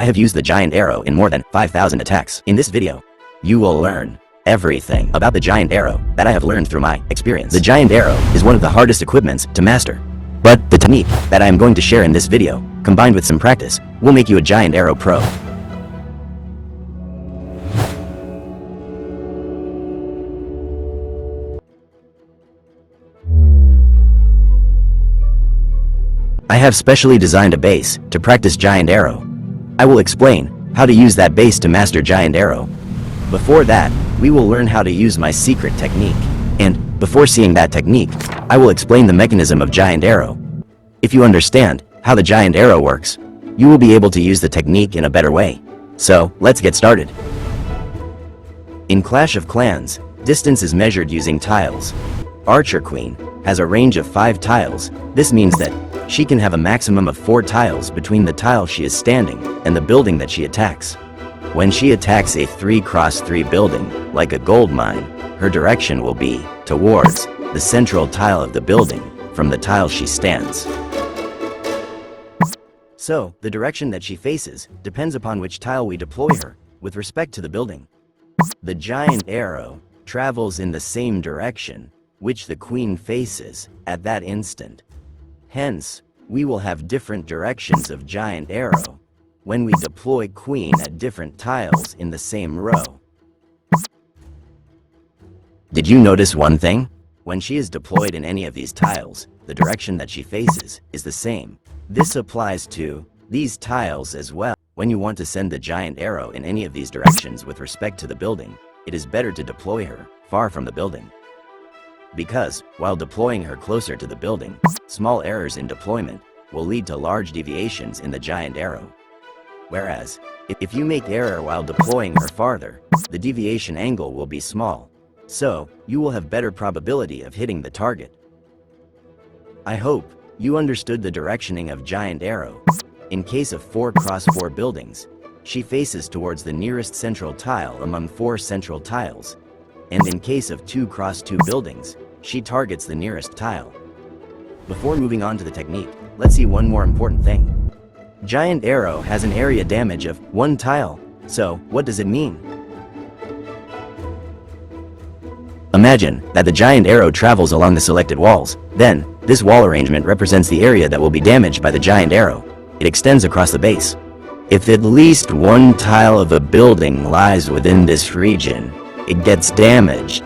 I have used the giant arrow in more than 5,000 attacks. In this video, you will learn everything about the giant arrow that I have learned through my experience. The giant arrow is one of the hardest equipments to master. But the technique that I am going to share in this video, combined with some practice, will make you a giant arrow pro. I have specially designed a base to practice giant arrow. I will explain how to use that base to master giant arrow. Before that, we will learn how to use my secret technique. And before seeing that technique, I will explain the mechanism of giant arrow. If you understand how the giant arrow works, you will be able to use the technique in a better way. So, let's get started. In Clash of Clans, distance is measured using tiles. Archer Queen has a range of 5 tiles. This means that she can have a maximum of 4 tiles between the tile she is standing and the building that she attacks. When she attacks a 3x3 building, like a gold mine, her direction will be towards the central tile of the building from the tile she stands. So, the direction that she faces depends upon which tile we deploy her with respect to the building. The giant arrow travels in the same direction which the queen faces at that instant. Hence, we will have different directions of giant arrow when we deploy queen at different tiles in the same row. Did you notice one thing? When she is deployed in any of these tiles, the direction that she faces is the same. This applies to these tiles as well. When you want to send the giant arrow in any of these directions with respect to the building, it is better to deploy her far from the building. Because, while deploying her closer to the building, small errors in deployment will lead to large deviations in the giant arrow. Whereas, if you make error while deploying her farther, the deviation angle will be small, so you will have better probability of hitting the target. I hope you understood the directioning of giant arrow. In case of 4x4 buildings, she faces towards the nearest central tile among 4 central tiles. And in case of 2x2 buildings, she targets the nearest tile. Before moving on to the technique, let's see one more important thing. Giant arrow has an area damage of 1 tile. So, what does it mean? Imagine that the giant arrow travels along the selected walls. Then, this wall arrangement represents the area that will be damaged by the giant arrow. It extends across the base. If at least 1 tile of a building lies within this region, it gets damaged.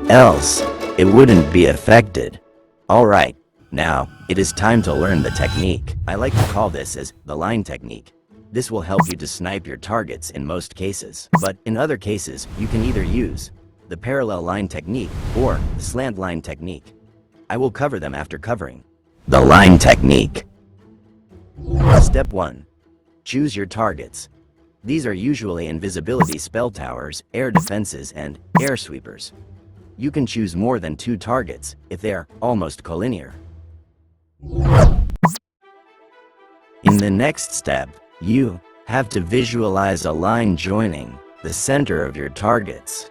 Else, it wouldn't be affected. Alright, now, it is time to learn the technique. I like to call this as the line technique. This will help you to snipe your targets in most cases. But in other cases, you can either use the parallel line technique or the slant line technique. I will cover them after covering the line technique. Step 1. Choose your targets. These are usually invisibility spell towers, air defenses, and air sweepers. You can choose more than 2 targets if they are almost collinear. In the next step, you have to visualize a line joining the center of your targets.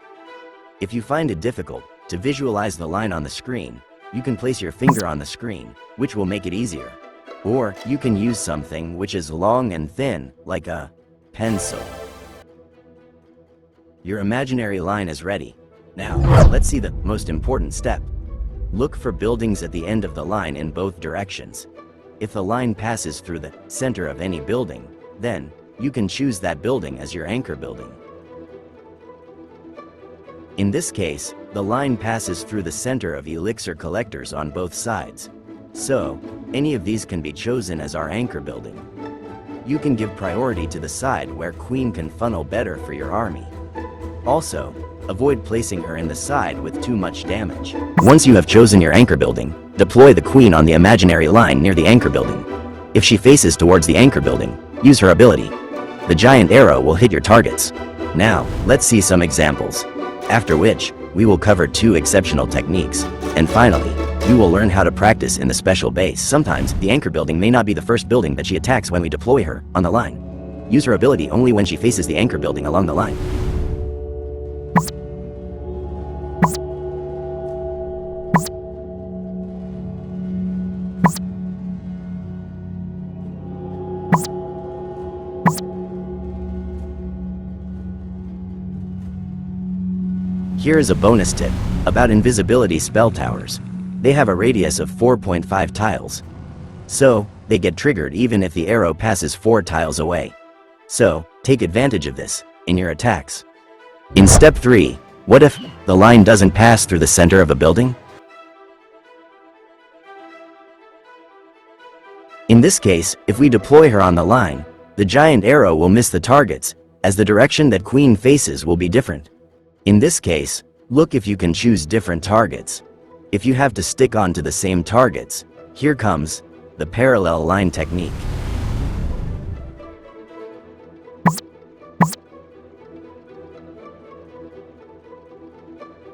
If you find it difficult to visualize the line on the screen, you can place your finger on the screen, which will make it easier. Or you can use something which is long and thin, like a pencil. Your imaginary line is ready. Now, let's see the most important step. Look for buildings at the end of the line in both directions. If the line passes through the center of any building, then you can choose that building as your anchor building. In this case, the line passes through the center of elixir collectors on both sides. So, any of these can be chosen as our anchor building. You can give priority to the side where queen can funnel better for your army. Also, avoid placing her in the side with too much damage. Once you have chosen your anchor building, deploy the queen on the imaginary line near the anchor building. If she faces towards the anchor building, use her ability. The giant arrow will hit your targets. Now, let's see some examples. After which, we will cover 2 exceptional techniques. And finally, you will learn how to practice in the special base. Sometimes, the anchor building may not be the first building that she attacks when we deploy her on the line. Use her ability only when she faces the anchor building along the line. Here is a bonus tip about invisibility spell towers. They have a radius of 4.5 tiles. So, they get triggered even if the arrow passes 4 tiles away. So, take advantage of this in your attacks. In step 3, what if the line doesn't pass through the center of a building? In this case, if we deploy her on the line, the giant arrow will miss the targets, as the direction that Queen faces will be different. In this case, look if you can choose different targets. If you have to stick on to the same targets, here comes the parallel line technique.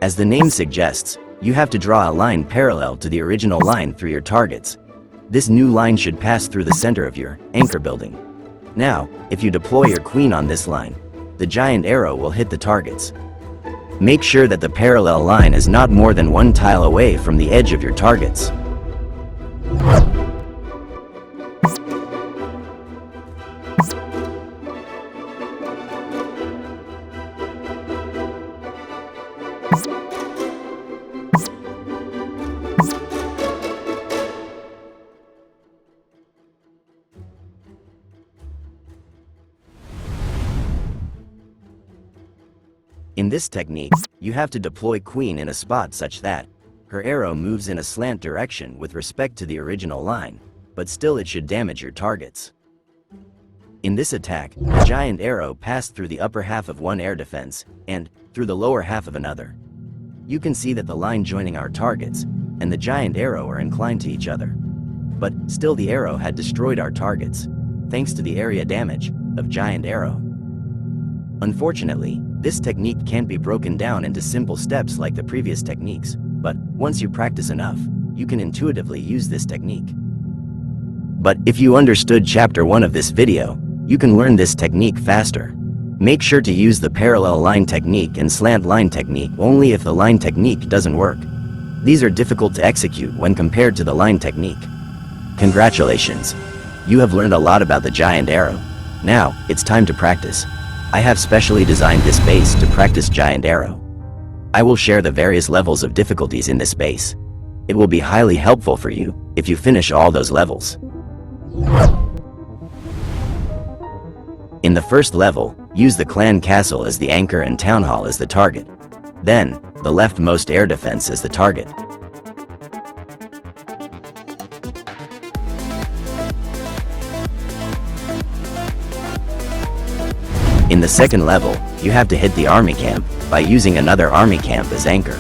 As the name suggests, you have to draw a line parallel to the original line through your targets. This new line should pass through the center of your anchor building. Now, if you deploy your queen on this line, the giant arrow will hit the targets. Make sure that the parallel line is not more than 1 tile away from the edge of your targets. In this technique, you have to deploy Queen in a spot such that her arrow moves in a slant direction with respect to the original line, but still it should damage your targets. In this attack, the giant arrow passed through the upper half of one air defense and through the lower half of another. You can see that the line joining our targets and the giant arrow are inclined to each other. But still the arrow had destroyed our targets, thanks to the area damage of giant arrow. Unfortunately, this technique can't be broken down into simple steps like the previous techniques, but once you practice enough, you can intuitively use this technique. But if you understood chapter 1 of this video, you can learn this technique faster. Make sure to use the parallel line technique and slant line technique only if the line technique doesn't work. These are difficult to execute when compared to the line technique. Congratulations! You have learned a lot about the giant arrow. Now, it's time to practice. I have specially designed this base to practice giant arrow. I will share the various levels of difficulties in this base. It will be highly helpful for you if you finish all those levels. In the first level, use the clan castle as the anchor and town hall as the target. Then, the leftmost air defense as the target. In the second level, you have to hit the army camp by using another army camp as anchor.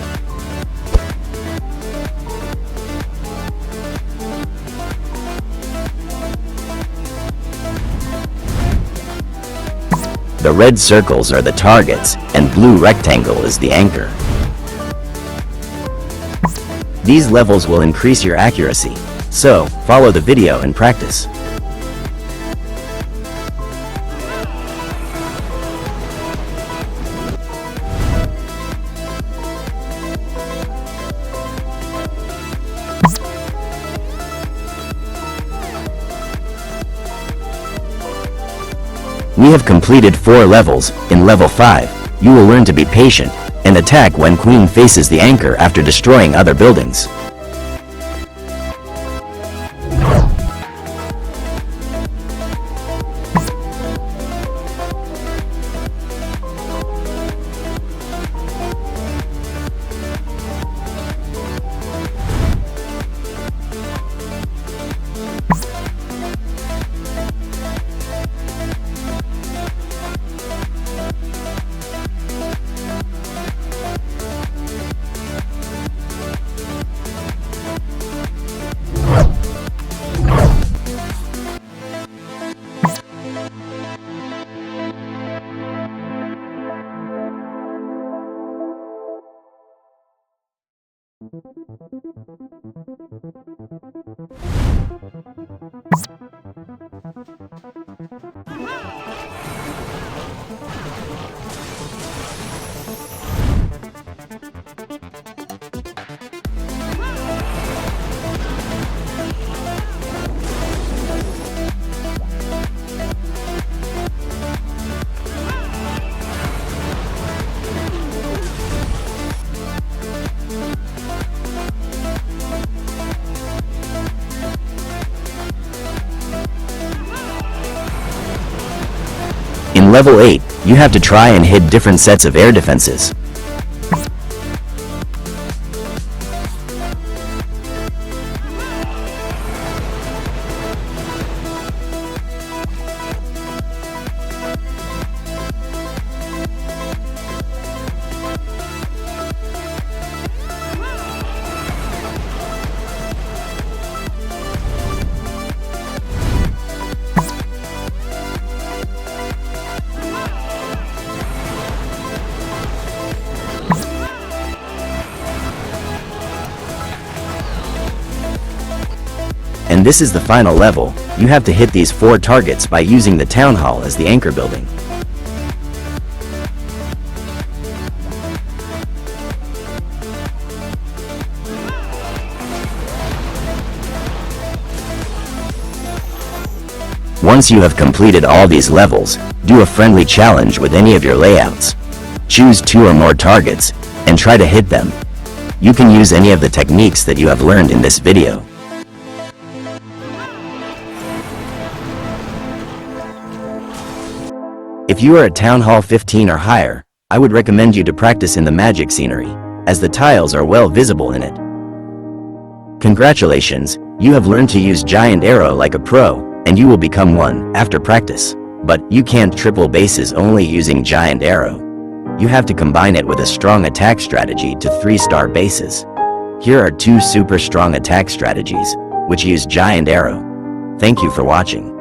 The red circles are the targets and blue rectangle is the anchor. These levels will increase your accuracy, so follow the video and practice. We have completed 4 levels. In level 5, you will learn to be patient and attack when Queen faces the anchor after destroying other buildings. level 8, you have to try and hit different sets of air defenses. And this is the final level. You have to hit these 4 targets by using the town hall as the anchor building. Once you have completed all these levels, do a friendly challenge with any of your layouts. Choose 2 or more targets, and try to hit them. You can use any of the techniques that you have learned in this video. If you are at Town Hall 15 or higher, I would recommend you to practice in the magic scenery, as the tiles are well visible in it. Congratulations, you have learned to use Giant Arrow like a pro, and you will become one after practice. But you can't triple bases only using Giant Arrow. You have to combine it with a strong attack strategy to 3-star bases. Here are 2 super strong attack strategies, which use Giant Arrow. Thank you for watching.